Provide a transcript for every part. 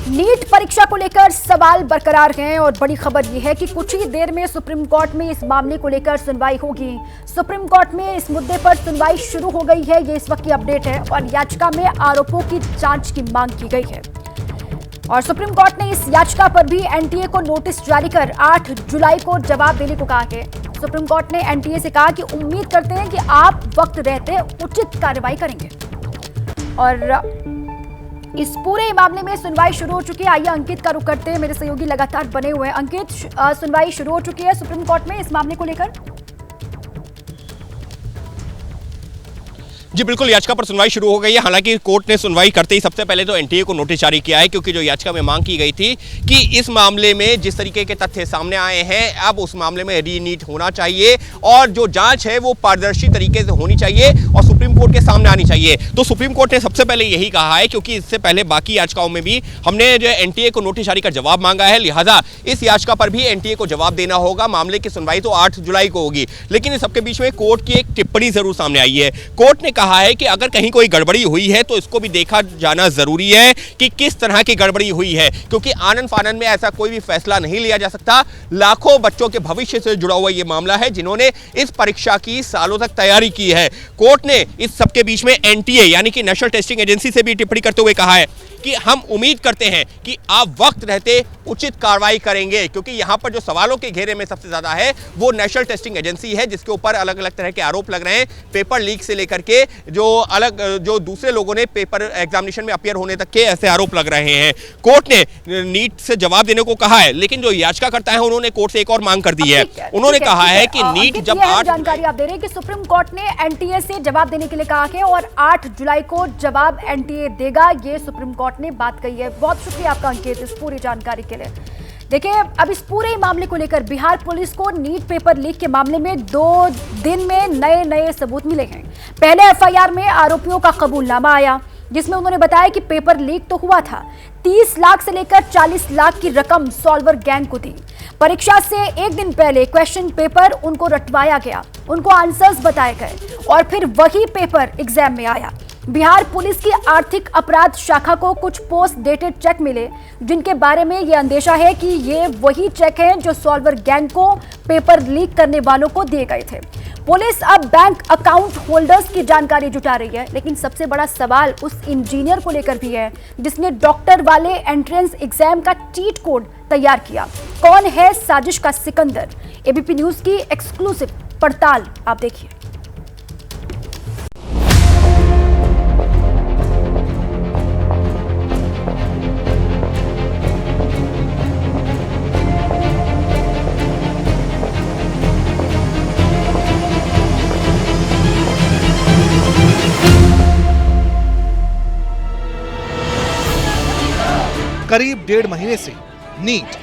NEET परीक्षा को लेकर सवाल बरकरार हैं और बड़ी खबर यह है कि कुछ ही देर में सुप्रीम कोर्ट में इस मामले को लेकर सुनवाई होगी। सुप्रीम कोर्ट में इस मुद्दे पर सुनवाई शुरू हो गई है, ये इस वक्त की अपडेट है और याचिका में आरोपों की जांच की मांग की गई है। और सुप्रीम कोर्ट ने इस याचिका पर भी एनटीए को नोटिस जारी कर 8 जुलाई को जवाब देने को कहा है। सुप्रीम कोर्ट ने एनटीए से कहा कि उम्मीद करते हैं कि आप वक्त रहते उचित कार्रवाई करेंगे। और इस पूरे मामले में सुनवाई शुरू हो चुकी है। आइए अंकित का रुख करते हैं, मेरे सहयोगी लगातार बने हुए हैं। अंकित, सुनवाई शुरू हो चुकी है सुप्रीम कोर्ट में इस मामले को लेकर। जी बिल्कुल, याचिका पर सुनवाई शुरू हो गई है। हालांकि कोर्ट ने सुनवाई करते ही सबसे पहले तो एनटीए को नोटिस जारी किया है, क्योंकि जो याचिका में मांग की गई थी कि इस मामले में जिस तरीके के तथ्य सामने आए हैं, अब उस मामले में रीनीट होना चाहिए और जो जांच है वो पारदर्शी तरीके से होनी चाहिए और सुप्रीम कोर्ट के सामने आनी चाहिए। तो सुप्रीम कोर्ट ने सबसे पहले यही कहा है, क्योंकि इससे पहले बाकी याचिकाओं में भी हमने जो एनटीए को नोटिस जारी कर जवाब मांगा है, लिहाजा इस याचिका पर भी एनटीए को जवाब देना होगा। मामले की सुनवाई तो 8 जुलाई को होगी, लेकिन इस सबके बीच में कोर्ट की एक टिप्पणी जरूर सामने आई है। कोर्ट ने कहा है कि अगर कहीं कोई गड़बड़ी हुई है तो इसको भी देखा जाना जरूरी है कि किस तरह की गड़बड़ी हुई है, क्योंकि आनन फानन में ऐसा कोई भी फैसला नहीं लिया जा सकता। लाखों बच्चों के भविष्य से जुड़ा हुआ यह मामला है, जिन्होंने इस परीक्षा की सालों तक तैयारी की है। कोर्ट ने इस सबके बीच में एनटीए यानी कि नेशनल टेस्टिंग एजेंसी से भी टिप्पणी करते हुए कहा है कि हम उम्मीद करते हैं कि आप वक्त रहते उचित कार्रवाई करेंगे, क्योंकि यहां पर जो सवालों के घेरे में सबसे ज्यादा है वो नेशनल टेस्टिंग एजेंसी है, जिसके ऊपर अलग अलग तरह के आरोप लग रहे हैं, पेपर लीक से लेकर के जो दूसरे लोगों ने पेपर एग्जामिनेशन में अपीयर होने तक के ऐसे आरोप लग रहे हैं। कोर्ट ने नीट से जवाब देने को कहा है, लेकिन जो याचिकाकर्ता है उन्होंने कोर्ट से एक और मांग कर दी है। उन्होंने कहा है कि नीट जब जानकारी आप दे रहे हैं कि सुप्रीम कोर्ट ने एनटीए से जवाब देने के लिए कहा है और 8 जुलाई को जवाब एनटीए देगा, ये सुप्रीम कोर्ट ने बात कही है। बहुत शुक्रिया आपका अंकित इस पूरी जानकारी के लिए। देखिए, अब इस पूरे मामले को लेकर बिहार पुलिस को नीट पेपर लीक के मामले में 2 दिन में नए सबूत मिले हैं। पहले एफआईआर में आरोपियों का कबूलनामा आया, जिसमें उन्होंने बताया कि पेपर लीक तो हुआ था, 30 लाख से लेकर 40 लाख की रकम सॉल्वर गैंग को दी। परीक्षा से एक दिन पहले क्वेश्चन पेपर उनको रटवाया गया, उनको आंसर्स बताए गए और फिर वही पेपर एग्जाम में आया। बिहार पुलिस की आर्थिक अपराध शाखा को कुछ पोस्ट डेटेड चेक मिले, जिनके बारे में यह अंदेशा है कि ये वही चेक हैं जो सॉल्वर गैंग को पेपर लीक करने वालों को दिए गए थे। पुलिस अब बैंक अकाउंट होल्डर्स की जानकारी जुटा रही है, लेकिन सबसे बड़ा सवाल उस इंजीनियर को लेकर भी है जिसने डॉक्टर वाले एंट्रेंस एग्जाम का चीट कोड तैयार किया। कौन है साजिश का सिकंदर? एबीपी न्यूज की एक्सक्लूसिव पड़ताल आप देखिए। करीब 1.5 महीने से नीट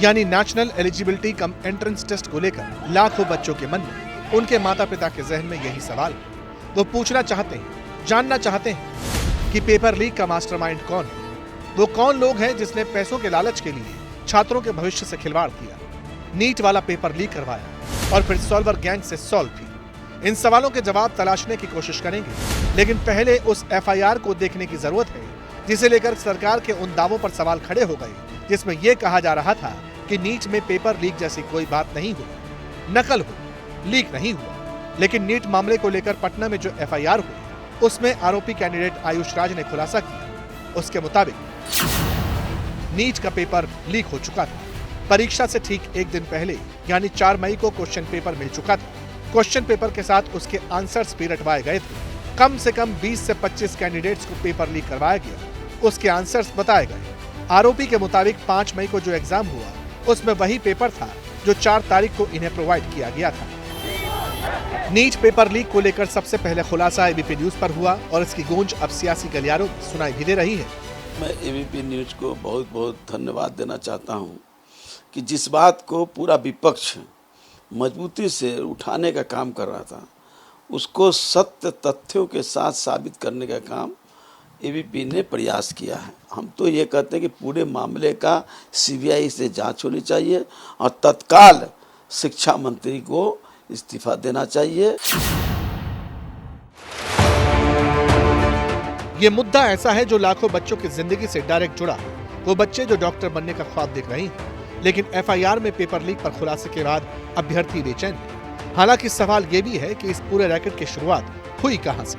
यानी national eligibility cum entrance test को लेकर लाखों बच्चों के मन में, उनके माता पिता के जहन में यही सवाल है। वो पूछना चाहते हैं, जानना चाहते हैं कि पेपर लीक का मास्टरमाइंड कौन है। वो कौन लोग हैं जिसने पैसों के लालच के लिए छात्रों के भविष्य से खिलवाड़ किया, नीट वाला पेपर लीक करवाया और फिर सॉल्वर गैंग से सॉल्व की। इन सवालों के जवाब तलाशने की कोशिश करेंगे, लेकिन पहले उस एफआईआर को देखने की जरूरत है, जिसे लेकर सरकार के उन दावों पर सवाल खड़े हो गए जिसमें यह कहा जा रहा था कि नीट में पेपर लीक जैसी कोई बात नहीं हुई, नकल हुई, लीक नहीं हुआ। लेकिन नीट मामले को लेकर पटना में जो एफआईआर हुई, उसमें आरोपी कैंडिडेट आयुष राज ने खुलासा किया। उसके मुताबिक नीट का पेपर लीक हो चुका था। परीक्षा से ठीक एक दिन पहले यानी 4 मई को क्वेश्चन पेपर मिल चुका था। क्वेश्चन पेपर के साथ उसके आंसर्स भी रटवाए गए थे। कम से कम 20 से 25 कैंडिडेट्स को पेपर लीक करवाया गया, उसके आंसर्स बताए गए। आरोपी के मुताबिक 5 मई को जो एग्जाम हुआ, उसमें वही पेपर था जो 4 तारीख को इन्हें प्रोवाइड किया गया था। नीट पेपर लीक को लेकर सबसे पहले खुलासा एबीपी न्यूज पर हुआ और इसकी गूंज अब सियासी गलियारों में सुनाई भी दे रही है। मैं एबीपी न्यूज को बहुत बहुत धन्यवाद देना चाहता हूं कि जिस बात को पूरा विपक्ष मजबूती से उठाने का काम कर रहा था, उसको सत्य तथ्यों के साथ साबित करने का काम एबीपी ने प्रयास किया है। हम तो ये कहते हैं कि पूरे मामले का सीबीआई से जांच होनी चाहिए और तत्काल शिक्षा मंत्री को इस्तीफा देना चाहिए। ये मुद्दा ऐसा है जो लाखों बच्चों की जिंदगी से डायरेक्ट जुड़ा है। वो बच्चे जो डॉक्टर बनने का ख्वाब देख रहे हैं, लेकिन एफआईआर में पेपर लीक पर खुलासे के बाद अभ्यर्थी बेचैन है। हालांकि सवाल ये भी है कि इस पूरे रैकेट की शुरुआत हुई कहां से।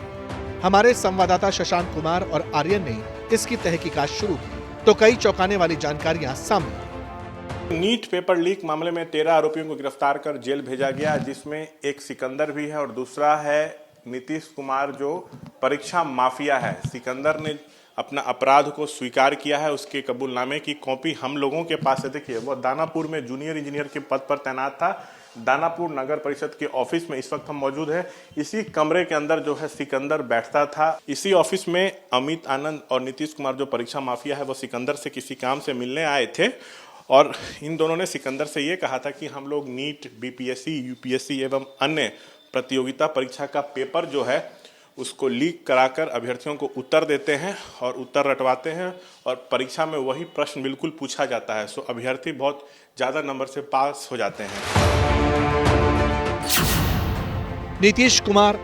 हमारे संवाददाता शशांक कुमार और आर्यन ने इसकी तहकीकात शुरू की तो कई चौंकाने वाली जानकारियां सामने आई। नीट पेपर लीक मामले में 13 आरोपियों को गिरफ्तार कर जेल भेजा गया, जिसमें एक सिकंदर भी है और दूसरा है नीतीश कुमार जो परीक्षा माफिया है। सिकंदर ने अपना अपराध को स्वीकार किया है। उसके कबूलनामे की कॉपी हम लोगों के पास है। देखिए, वो दानापुर में जूनियर इंजीनियर के पद पर तैनात था। दानापुर नगर परिषद के ऑफिस में इस वक्त हम मौजूद है। इसी कमरे के अंदर जो है सिकंदर बैठता था। इसी ऑफिस में अमित आनंद और नीतीश कुमार जो परीक्षा माफिया है वो सिकंदर से किसी काम से मिलने आए थे और इन दोनों ने सिकंदर से ये कहा था कि हम लोग नीट, बीपीएससी, यूपीएससी एवं अन्य प्रतियोगिता परीक्षा का पेपर जो है उसको लीक कराकर अभ्यर्थियों को उत्तर देते हैं और उत्तर रटवाते हैं और परीक्षा में वही प्रश्न बिल्कुल पूछा जाता है। सो अभ्यर्थी बहुत ज़्यादा नंबर से पास हो जाते हैं। नीतीश कुमार,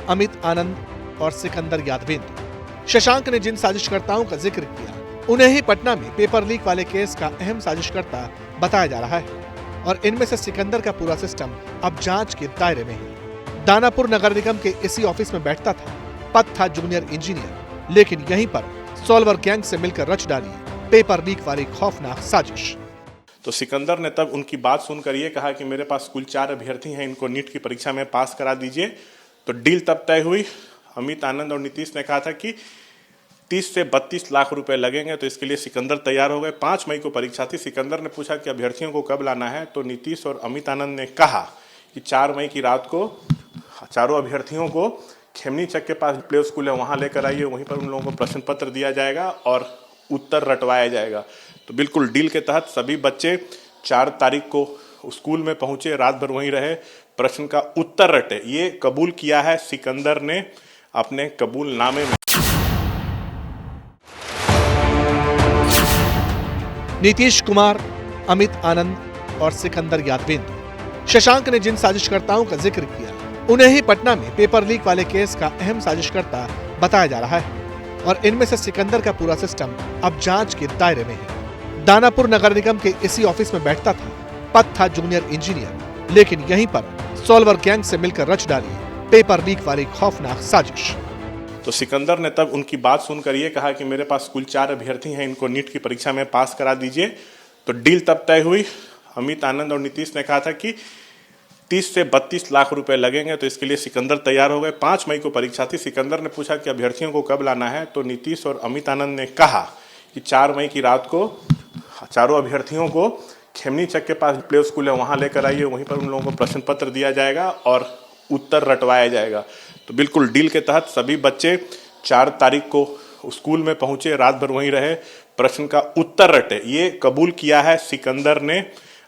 अमित आनंद और सिकंदर यादवेंद्र। शशांक ने जिन साजिशकर्ताओं का जिक्र किया उन्हें ही पटना में पेपर लीक वाले केस का अहम साजिशकर्ता बताया जा रहा है और इनमें से सिकंदर का पूरा सिस्टम अब जांच के दायरे में है। दानापुर नगर निगम के इसी ऑफिस में बैठता था। पद था जूनियर इंजीनियर, लेकिन यहीं पर सॉल्वर गैंग से मिलकर रच डाली पेपर लीक वाली खौफनाक साजिश। तो सिकंदर ने तब उनकी बात सुनकर ये कहा कि मेरे पास कुल 4 अभ्यर्थी हैं, इनको नीट की परीक्षा में पास करा दीजिए। तो डील तब तय हुई। अमित आनंद और नीतीश ने कहा था कि 30 से 32 लाख रुपए लगेंगे, तो इसके लिए सिकंदर तैयार हो गए। 5 मई को परीक्षा थी। सिकंदर ने पूछा कि अभ्यर्थियों को कब लाना है, तो नीतीश और अमित आनंद ने कहा कि 4 मई की रात को चारों अभ्यर्थियों को खेमनी चक के पास प्ले स्कूल है वहां लेकर आइए, वहीं पर उन लोगों को प्रश्न पत्र दिया जाएगा और उत्तर रटवाया जाएगा। तो बिल्कुल डील के तहत सभी बच्चे 4 तारीख को स्कूल में पहुंचे, रात भर वहीं रहे, प्रश्न का उत्तर रटे। ये कबूल किया है सिकंदर ने अपने कबूलनामे में। नीतीश कुमार, अमित आनंद और सिकंदर यादवेंद्र। शशांक ने जिन साजिशकर्ताओं का जिक्र किया उन्हें ही पटना में पेपर लीक वाले केस का अहम साजिशकर्ता बताया जा रहा है और इनमें से सिकंदर का पूरा सिस्टम अब जांच के दायरे में है। दानापुर नगर निगम के इसी ऑफिस में बैठता था। पद था जूनियर इंजीनियर, लेकिन यहीं पर सॉल्वर गैंग से मिलकर रच डाली पेपर लीक वाली खौफनाक साजिश। तो सिकंदर ने तब उनकी बात सुनकर ये कहा कि मेरे पास कुल 4 अभ्यर्थी हैं, इनको नीट की परीक्षा में पास करा दीजिए। तो डील तब तय हुई। अमित आनंद और नीतीश ने कहा था कि 30 से 32 लाख रुपए लगेंगे, तो इसके लिए सिकंदर तैयार हो गए। 5 मई को परीक्षा थी। सिकंदर ने पूछा कि अभ्यर्थियों को कब लाना है, तो नीतीश और अमित आनंद ने कहा कि 4 मई की रात को चारों अभ्यर्थियों को खेमनी चक के पास प्ले स्कूल है वहां लेकर आइए, वहीं पर उन लोगों को प्रश्न पत्र दिया जाएगा और उत्तर रटवाया जाएगा। तो बिल्कुल डील के तहत सभी बच्चे 4 तारीख को स्कूल में पहुंचे, रात भर वहीं रहे, प्रश्न का उत्तर रटे। ये कबूल किया है सिकंदर ने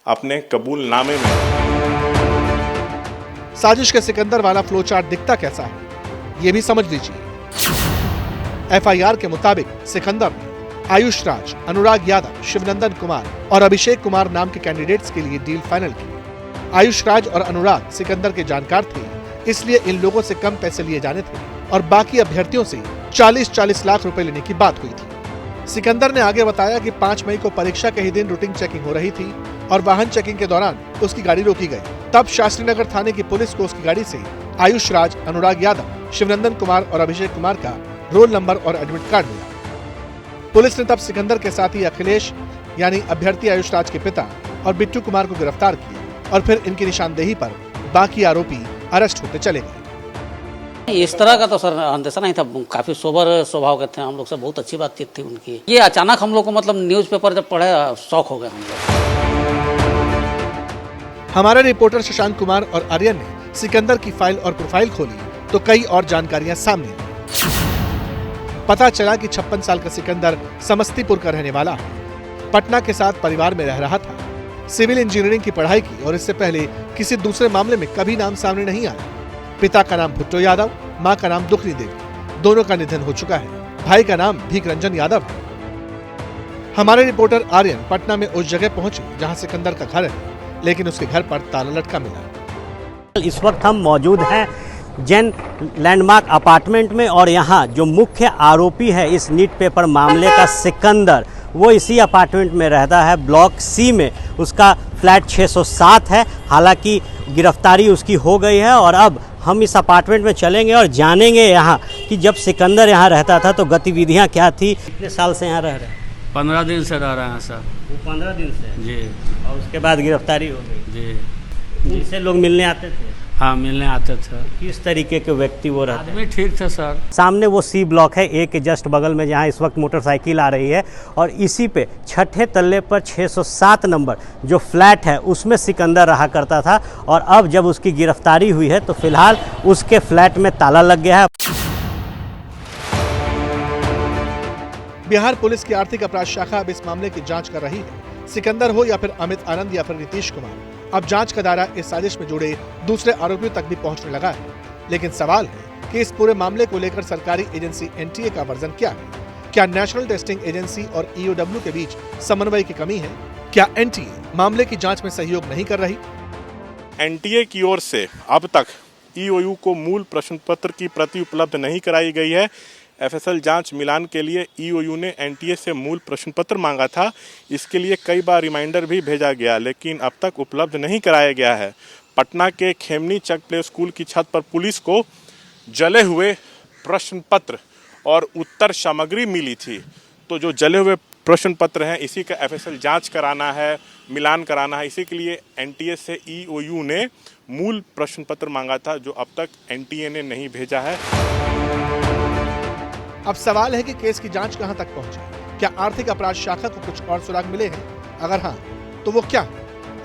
अपने कबूलनामे में। साजिश के सिकंदर वाला फ्लो चार्ट दिखता कैसा है ये भी समझ लीजिए। एफआईआर के मुताबिक सिकंदर ने आयुष राज, अनुराग यादव, शिवनंदन कुमार और अभिषेक कुमार नाम के कैंडिडेट्स के लिए डील फाइनल की। आयुष राज और अनुराग सिकंदर के जानकार थे, इसलिए इन लोगों से कम पैसे लिए जाने थे और बाकी अभ्यर्थियों से 40-40 लाख रुपए लेने की बात हुई थी। सिकंदर ने आगे बताया कि 5 मई को परीक्षा के ही दिन रूटीन चेकिंग हो रही थी और वाहन चेकिंग के दौरान उसकी गाड़ी रोकी गई। तब शास्त्री नगर थाने की पुलिस को उसकी गाड़ी से आयुष राज, अनुराग यादव, शिवनंदन कुमार और अभिषेक कुमार का रोल नंबर और एडमिट कार्ड मिला। पुलिस ने तब सिकंदर के साथी अखिलेश यानी अभ्यर्थी आयुष राज के पिता और बिट्टू कुमार को गिरफ्तार किया और फिर इनकी निशानदेही पर बाकी आरोपी अरेस्ट होते चले गए। इस तरह का तो सर अंदेशा नहीं था। काफी सोबर स्वभाव के थे, हम लोग से बहुत अच्छी बातचीत थी उनकी। ये अचानक हम लोग को मतलब न्यूज़पेपर जब पढ़े शौक हो गए हम लोग। हमारे रिपोर्टर शशांक कुमार और आर्यन ने सिकंदर की फाइल और प्रोफाइल खोली तो कई और जानकारियां सामने आई। पता चला कि 56 साल का सिकंदर समस्तीपुर का रहने वाला है। पटना के साथ परिवार में रह रहा था। सिविल इंजीनियरिंग की पढ़ाई की और इससे पहले किसी दूसरे मामले में कभी नाम सामने नहीं आया। पिता का नाम भुट्टो यादव, मां का नाम दुखनी देवी। दोनों का निधन हो चुका है। भाई का नाम भीख रंजन यादव है। हमारे रिपोर्टर आर्यन पटना में उस जगह पहुंचे जहां सिकंदर का घर है, लेकिन उसके घर पर ताला लटका मिला। इस वक्त हम मौजूद हैं जैन लैंडमार्क अपार्टमेंट में और यहाँ जो मुख्य आरोपी है इस नीट पेपर मामले का सिकंदर, वो इसी अपार्टमेंट में रहता है, ब्लॉक सी में। उसका फ्लैट 607 है। हालांकि गिरफ्तारी उसकी हो गई है और अब हम इस अपार्टमेंट में चलेंगे और जानेंगे यहाँ कि जब सिकंदर यहाँ रहता था तो गतिविधियाँ क्या थी। कितने साल से यहाँ रह रहे हैं? 15 दिन से रह रहे हैं सर। वो 15 दिन से जी। और उसके बाद गिरफ्तारी हो गई। जी। जिनसे लोग मिलने आते थे? हाँ, मिलने आते थे। किस तरीके के व्यक्ति वो रहते हैं? आदमी ठीक थे सर। सामने वो सी ब्लॉक है, ए के जस्ट बगल में, जहाँ इस वक्त मोटरसाइकिल आ रही है, और इसी पे छठे तल्ले पर 607 नंबर जो फ्लैट है उसमें सिकंदर रहा करता था। और अब जब उसकी गिरफ्तारी हुई है तो फिलहाल उसके फ्लैट में ताला लग गया है। बिहार पुलिस की आर्थिक अपराध शाखा अब इस मामले की जांच कर रही है। सिकंदर हो या फिर अमित आनंद या फिर नीतीश कुमार, अब जांच का दायरा इस साजिश में जुड़े दूसरे आरोपियों तक भी पहुंचने लगा है। लेकिन सवाल है कि इस पूरे मामले को लेकर सरकारी एजेंसी एनटीए का वर्जन क्या है? क्या नेशनल टेस्टिंग एजेंसी और ईओडब्ल्यू के बीच समन्वय की कमी है? क्या एनटीए मामले की जांच में सहयोग नहीं कर रही? एनटीए की ओर से अब तक ईओयू को मूल प्रश्न पत्र की प्रति उपलब्ध नहीं कराई गई है। एफएसएल जांच मिलान के लिए ईओयू ने एनटीए से मूल प्रश्न पत्र मांगा था। इसके लिए कई बार रिमाइंडर भी भेजा गया, लेकिन अब तक उपलब्ध नहीं कराया गया है। पटना के खेमनी चक प्ले स्कूल की छत पर पुलिस को जले हुए प्रश्न पत्र और उत्तर सामग्री मिली थी। तो जो जले हुए प्रश्न पत्र हैं, इसी का एफएसएल जांच कराना है, मिलान कराना है। इसी के लिए एनटीए से ईओयू ने मूल प्रश्न पत्र मांगा था, जो अब तक एनटीए ने नहीं भेजा है। अब सवाल है कि केस की जांच कहां तक पहुंची? क्या आर्थिक अपराध शाखा को कुछ और सुराग मिले हैं? अगर हाँ, तो वो क्या?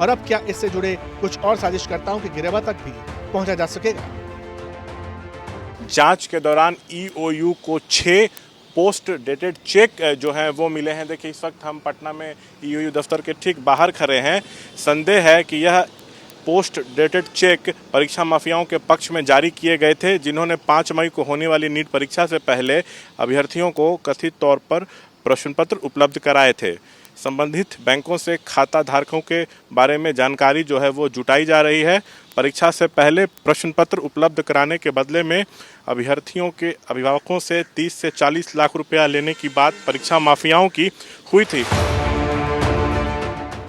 और अब क्या इससे जुड़े कुछ और साजिशकर्ताओं की गिरफ्तारी तक भी पहुंचा जा सकेगा? जांच के दौरान ईओयू को 6 पोस्ट डेटेड चेक जो हैं वो मिले हैं। देखिए, इस वक्त हम पटना में ईओयू दफ्तर के ठीक बाहर खड़े हैं। संदेह है कि यह पोस्ट डेटेड चेक परीक्षा माफियाओं के पक्ष में जारी किए गए थे, जिन्होंने 5 मई को होने वाली नीट परीक्षा से पहले अभ्यर्थियों को कथित तौर पर प्रश्न पत्र उपलब्ध कराए थे। संबंधित बैंकों से खाता धारकों के बारे में जानकारी जो है वो जुटाई जा रही है। परीक्षा से पहले प्रश्न पत्र उपलब्ध कराने के बदले में अभ्यर्थियों के अभिभावकों से 30 से 40 लाख रुपया लेने की बात परीक्षा माफियाओं की हुई थी।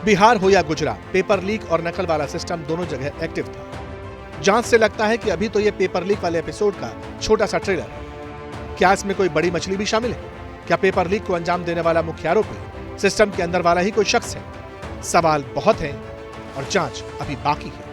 बिहार हो या गुजरात, पेपर लीक और नकल वाला सिस्टम दोनों जगह एक्टिव था। जांच से लगता है कि अभी तो ये पेपर लीक वाले एपिसोड का छोटा सा ट्रेलर है। क्या इसमें कोई बड़ी मछली भी शामिल है? क्या पेपर लीक को अंजाम देने वाला मुख्य आरोपी सिस्टम के अंदर वाला ही कोई शख्स है? सवाल बहुत हैं और जांच अभी बाकी है।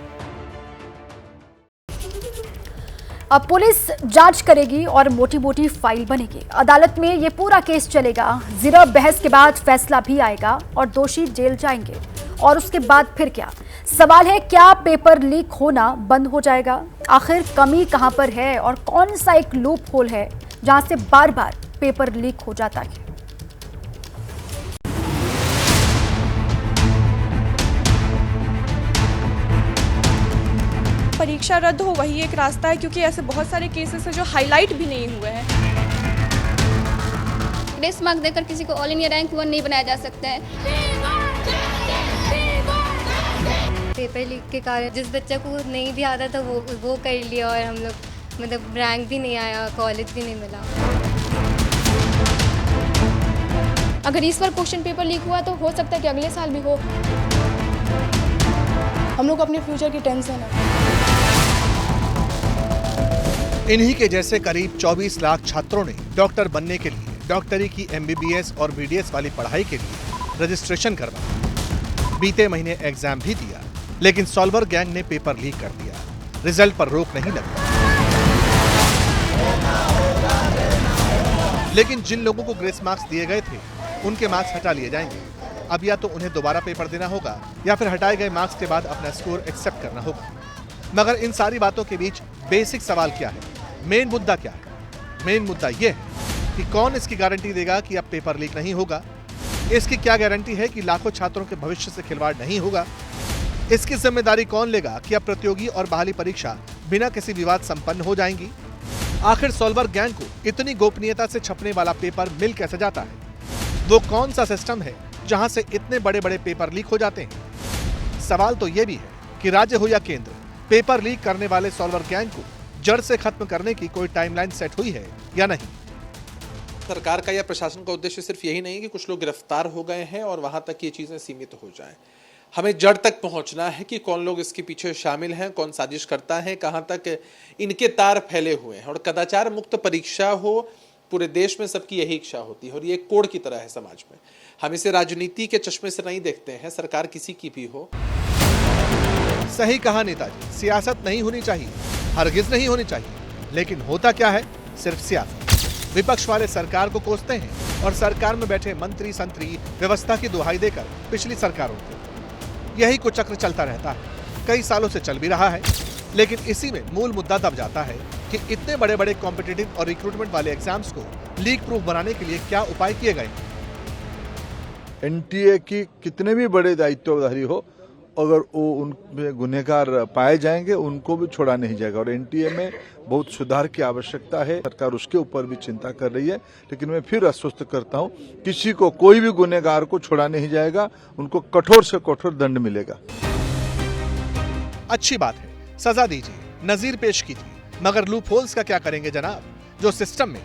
अब पुलिस जांच करेगी और मोटी मोटी फाइल बनेगी। अदालत में ये पूरा केस चलेगा। ज़रा बहस के बाद फैसला भी आएगा और दोषी जेल जाएंगे। और उसके बाद फिर क्या? सवाल है, क्या पेपर लीक होना बंद हो जाएगा? आखिर कमी कहां पर है और कौन सा एक लूप होल है जहां से बार बार पेपर लीक हो जाता है? परीक्षा रद्द हो वही एक रास्ता है, क्योंकि ऐसे बहुत सारे केसेस हैं जो हाईलाइट भी नहीं हुए हैं। ग्रेस मार्क देकर किसी को ऑल इंडिया रैंक 1 नहीं बनाया जा सकता है। पेपर लीक के कारण जिस बच्चे को नहीं भी आता था वो कर लिया और हम लोग मतलब रैंक भी नहीं आया, कॉलेज भी नहीं मिला। अगर इस बार क्वेश्चन पेपर लीक हुआ तो हो सकता है कि अगले साल भी हो। हम लोग अपने फ्यूचर की टेंशन है। इन्हीं के जैसे करीब 24 लाख छात्रों ने डॉक्टर बनने के लिए डॉक्टरी की एमबीबीएस और बीडीएस वाली पढ़ाई के लिए रजिस्ट्रेशन करवाया। बीते महीने एग्जाम भी दिया, लेकिन सॉल्वर गैंग ने पेपर लीक कर दिया। रिजल्ट पर रोक नहीं लगी। लेकिन जिन लोगों को ग्रेस मार्क्स दिए गए थे, उनके मार्क्स हटा लिए जाएंगे। अब या तो उन्हें दोबारा पेपर देना होगा या फिर हटाए गए मार्क्स के बाद अपना स्कोर एक्सेप्ट करना होगा। मगर इन सारी बातों के बीच बेसिक सवाल क्या है? मेन मुद्दा क्या है? मेन मुद्दा यह है कि कौन इसकी गारंटी देगा कि अब पेपर लीक नहीं होगा? इसकी क्या गारंटी है कि लाखों छात्रों के भविष्य से खिलवाड़ नहीं होगा? इसकी जिम्मेदारी कौन लेगा कि अब प्रतियोगी और बहाली परीक्षा बिना किसी विवाद संपन्न हो जाएंगी? आखिर सॉल्वर गैंग को इतनी गोपनीयता से छपने वाला पेपर मिल कैसे जाता है? वो कौन सा सिस्टम है जहां से इतने बड़े बड़े पेपर लीक हो जाते हैं? सवाल तो यह भी है कि राज्य हो या केंद्र, पेपर लीक करने वाले सॉल्वर गैंग को जड़ से खत्म करने की कोई टाइमलाइन सेट हुई है या नहीं? सरकार का या प्रशासन का उद्देश्य सिर्फ यही नहीं है कि कुछ लोग गिरफ्तार हो गए हैं और वहां तक ये चीजें सीमित हो जाएं। हमें जड़ तक पहुंचना है कि कौन लोग इसके पीछे शामिल हैं, कौन साजिश करता है, कहां तक इनके तार फैले हुए हैं। और कदाचार मुक्त परीक्षा हो, पूरे देश में सबकी यही इच्छा होती है और ये एक कोड की तरह है समाज में। हम इसे राजनीति के चश्मे से नहीं देखते हैं, सरकार किसी की भी हो। सही कहा नेताजी, सियासत नहीं होनी चाहिए, हरगिज नहीं होनी चाहिए, लेकिन होता क्या है, सिर्फ सियासत। विपक्ष वाले सरकार को कोसते हैं और सरकार में बैठे मंत्री संतरी व्यवस्था की दुहाई देकर पिछली सरकारों को। यही कुचक्र चलता रहता है, कई सालों से चल भी रहा है। लेकिन इसी में मूल मुद्दा दब जाता है कि इतने बड़े बड़े कॉम्पिटिटिव और रिक्रूटमेंट वाले एग्जाम्स को लीक प्रूफ बनाने के लिए क्या उपाय किए गए। एनटीए की कितने भी बड़े दायित्वधारी हो, अगर वो उनमें गुनहगार पाए जाएंगे उनको भी छोड़ा नहीं जाएगा। और एनटीए में बहुत सुधार की आवश्यकता है, सरकार उसके ऊपर भी चिंता कर रही है। लेकिन मैं फिर आश्वस्त करता हूं, किसी को, कोई भी गुनहगार को छोड़ा नहीं जाएगा, उनको कठोर से कठोर दंड मिलेगा। अच्छी बात है, सजा दीजिए, नजीर पेश कीजिए, मगर लूप होल्स का क्या करेंगे जनाब, जो सिस्टम में।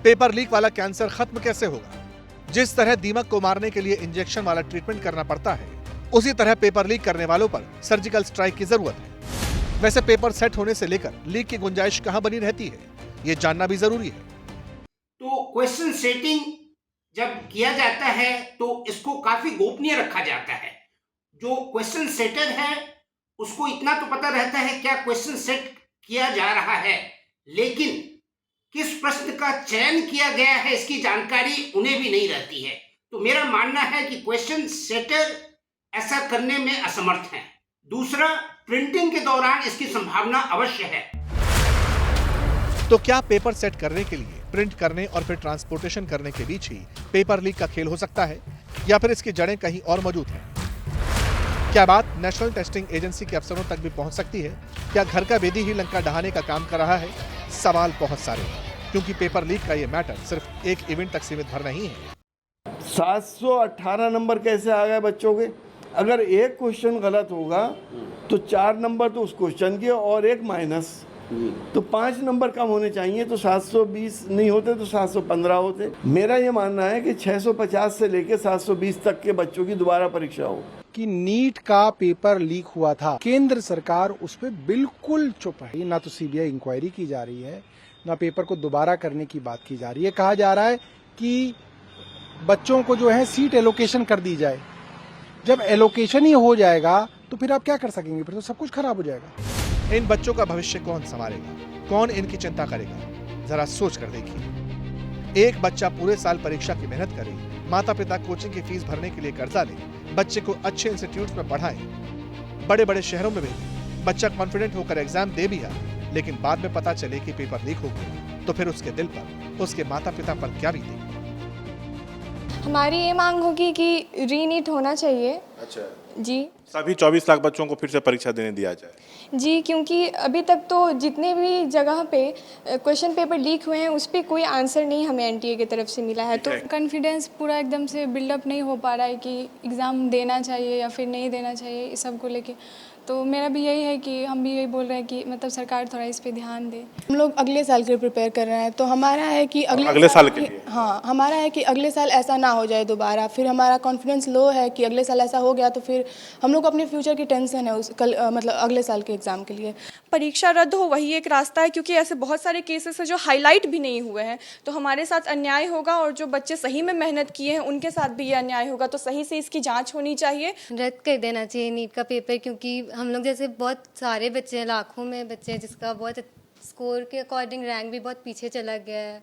पेपर लीक वाला कैंसर खत्म कैसे होगा? जिस तरह दीमक को मारने के लिए इंजेक्शन वाला ट्रीटमेंट करना पड़ता है, उसी तरह पेपर लीक करने वालों पर सर्जिकल स्ट्राइक की जरूरत है। वैसे पेपर सेट होने से लेकर लीक की गुंजाइश कहां बनी रहती है, ये जानना भी जरूरी है। तो क्वेश्चन सेटिंग जब किया जाता है तो इसको काफी गोपनीय रखा जाता है। जो क्वेश्चन सेटर है उसको इतना तो पता रहता है क्या क्वेश्चन सेट किया जा रहा है, लेकिन किस प्रश्न का चयन किया गया है इसकी जानकारी उन्हें भी नहीं रहती है। तो मेरा मानना है कि क्वेश्चन सेटर ऐसा करने में असमर्थ हैं। दूसरा, प्रिंटिंग के दौरान इसकी संभावना अवश्य है। तो क्या पेपर सेट करने के लिए प्रिंट करने और फिर ट्रांसपोर्टेशन करने के बीच ही पेपर लीक का खेल हो सकता है, या फिर इसकी जड़ें कहीं और मौजूद हैं? क्या बात नेशनल टेस्टिंग एजेंसी के अफसरों तक भी पहुंच सकती है? क्या घर का बेदी ही लंका ढहाने का काम कर रहा है? सवाल बहुत सारे हैं, क्योंकि पेपर लीक का ये मैटर सिर्फ एक इवेंट तक सीमित भर नहीं है। 718 नंबर कैसे आ गए बच्चों के? अगर एक क्वेश्चन गलत होगा तो 4 नंबर तो उस क्वेश्चन के और एक माइनस, तो 5 नंबर कम होने चाहिए। तो 720 नहीं होते तो 715 होते। मेरा ये मानना है कि 650 से लेकर 720 तक के बच्चों की दोबारा परीक्षा हो। कि नीट का पेपर लीक हुआ था, केंद्र सरकार उस पर बिल्कुल चुप है। ना तो सीबीआई इंक्वायरी की जा रही है, ना पेपर को दोबारा करने की बात की जा रही है। कहा जा रहा है कि बच्चों को जो है सीट एलोकेशन कर दी जाए। जब एलोकेशन ही हो जाएगा तो फिर आप क्या कर सकेंगे? फिर तो सब कुछ खराब हो जाएगा। इन बच्चों का भविष्य कौन संभालेगा? कौन इनकी चिंता करेगा? जरा सोच कर देखिए। एक बच्चा पूरे साल परीक्षा की मेहनत करे, माता पिता कोचिंग की फीस भरने के लिए कर्जा ले, बच्चे को अच्छे इंस्टीट्यूट में पढ़ाएं, बड़े बड़े शहरों में भेजें, बच्चा कॉन्फिडेंट होकर एग्जाम दे भी आए, लेकिन बाद में पता चले कि पेपर लीक हो गया, तो फिर उसके दिल पर, उसके माता पिता पर क्या बीतेगी? हमारी ये मांग होगी कि रीनीट होना चाहिए। अच्छा जी, सभी 24 लाख बच्चों को फिर से परीक्षा देने दिया जाए। जी, क्योंकि अभी तक तो जितने भी जगह पे क्वेश्चन पेपर लीक हुए हैं उस पर कोई आंसर नहीं हमें एनटीए की तरफ से मिला है। तो कॉन्फिडेंस पूरा एकदम से बिल्डअप नहीं हो पा रहा है कि एग्ज़ाम देना चाहिए या फिर नहीं देना चाहिए, इस सब को लेके। तो मेरा भी यही है कि हम भी यही बोल रहे हैं कि मतलब सरकार थोड़ा इस पे ध्यान दे। हम लोग अगले साल के लिए प्रिपेयर कर रहे हैं, तो हमारा है कि अगले साल के लिए, हाँ, हमारा है कि अगले साल ऐसा ना हो जाए दोबारा। फिर हमारा कॉन्फिडेंस लो है कि अगले साल ऐसा हो गया तो फिर हम लोग को अपने फ्यूचर की टेंशन है मतलब अगले साल के एग्ज़ाम के लिए। परीक्षा रद्द हो वही एक रास्ता है, क्योंकि ऐसे बहुत सारे केसेस हैं जो हाईलाइट भी नहीं हुए हैं। तो हमारे साथ अन्याय होगा और जो बच्चे सही में मेहनत किए हैं उनके साथ भी ये अन्याय होगा। तो सही से इसकी जाँच होनी चाहिए। रद्द कर देना चाहिए नीट का पेपर, क्योंकि हम लोग जैसे बहुत सारे बच्चे हैं, लाखों में बच्चे हैं जिसका बहुत स्कोर के अकॉर्डिंग रैंक भी बहुत पीछे चला गया है।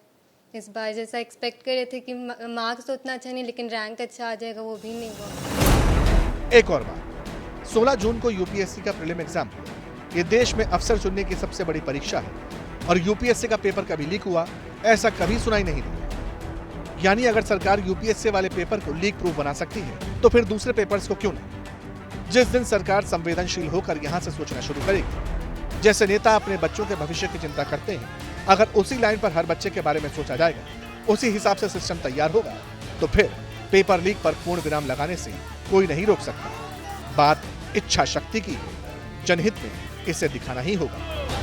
इस बार जैसा एक्सपेक्ट कर रहे थे कि मार्क्स तो उतना अच्छा नहीं लेकिन रैंक अच्छा आ जाएगा, वो भी नहीं हुआ। एक और बात, 16 जून को यूपीएससी का प्रीलिम एग्जाम हुआ। ये देश में अफसर चुनने की सबसे बड़ी परीक्षा है और यूपीएससी का पेपर कभी लीक हुआ ऐसा कभी सुनाई नहीं दिया। यानी अगर सरकार यूपीएससी वाले पेपर को लीक प्रूफ बना सकती है तो फिर दूसरे पेपर्स को क्यों नहीं? जिस दिन सरकार संवेदनशील होकर यहां से सोचना शुरू करेगी, जैसे नेता अपने बच्चों के भविष्य की चिंता करते हैं, अगर उसी लाइन पर हर बच्चे के बारे में सोचा जाएगा, उसी हिसाब से सिस्टम तैयार होगा, तो फिर पेपर लीक पर पूर्ण विराम लगाने से कोई नहीं रोक सकता। बात इच्छा शक्ति की है, जनहित में इसे दिखाना ही होगा।